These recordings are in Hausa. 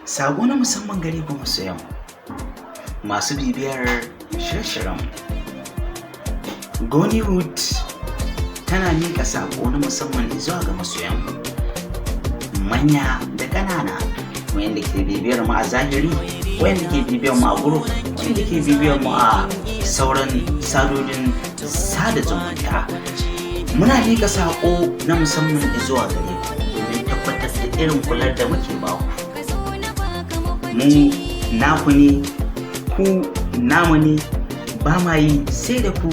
Sabo na musamman gare ku masoyan masu bibiyar shirye-shiryen Goniwood tana miƙa sako na musamman zuwa ga masoyan manya da ƙanana wayanda ke bibiyar mu a zahiri, wayanda ke bibiyar mu a group, wayanda ke bibiyar mu a sauran sadodin sada zumunta. Muna miƙa sako na musamman zuwa gare ku domin tabbatar da irin kular da muke ba ku. Mu naku ne, ku namu ne, ba ma yi sai da ku,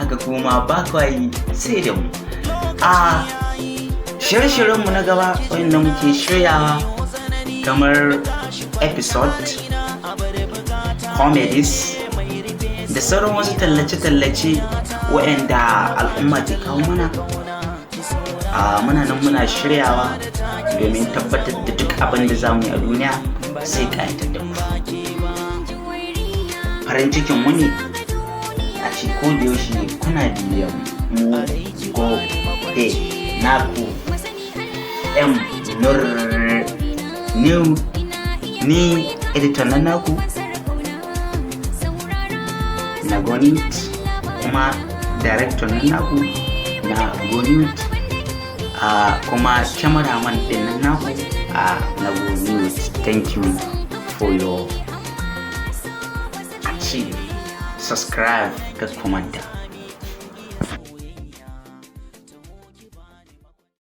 haka kuma ba kwa yi sai da mu. A shirye-shiryenmu na gaba wanda muke shiryawa kamar episode, comedies da sauran wasu tallace-tallace waɗanda al'umma ke kawo mana. Muna nan muna shiryawa domin tabbatar da duk abin da za mu yi a duniya sai ƙayatar da mu. Farin cikin mu ne a ci ko da yaushe kuna bibiyan mu gobe naku Nur New ni editor na naku na Goniwood kuma director na naku na Goniwood kuma cameraman din na naku na Goniwood. Thank you for your achievement. Subscribe, ka komanta.